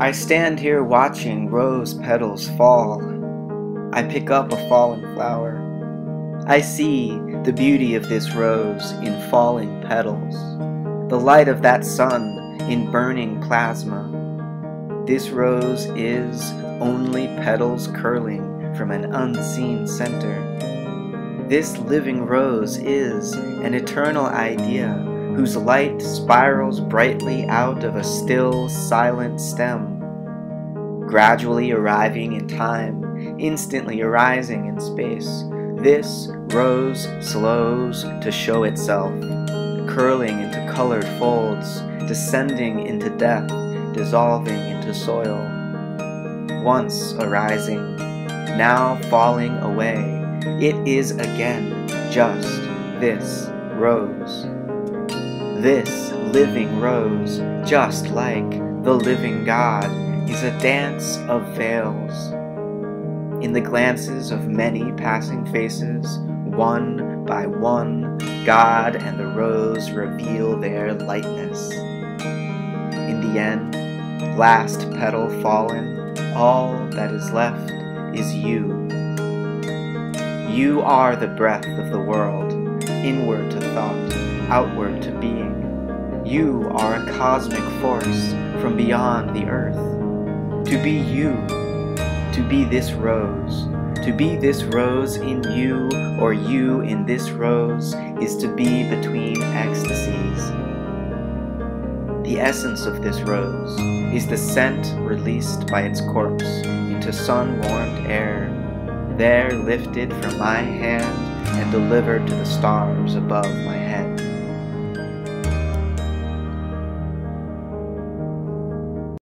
I stand here watching rose petals fall. I pick up a fallen flower. I see the beauty of this rose in falling petals, the light of that sun in burning plasma. This rose is only petals curling from an unseen center. This living rose is an eternal idea whose light spirals brightly out of a still, silent stem, gradually arriving in time, instantly arising in space. This rose slows to show itself, curling into colored folds, descending into death, dissolving into soil. Once arising, now falling away, it is again just this rose. This living rose, just like the living God, is a dance of veils. In the glances of many passing faces, one by one, God and the rose reveal their lightness. In the end, last petal fallen, all that is left is you. You are the breath of the world, inward to thought, outward to being. You are a cosmic force from beyond the earth. To be you, to be this rose, to be this rose in you, or you in this rose, is to be between ecstasies. The essence of this rose is the scent released by its corpse into sun-warmed air, there lifted from my hand and delivered to the stars above my head.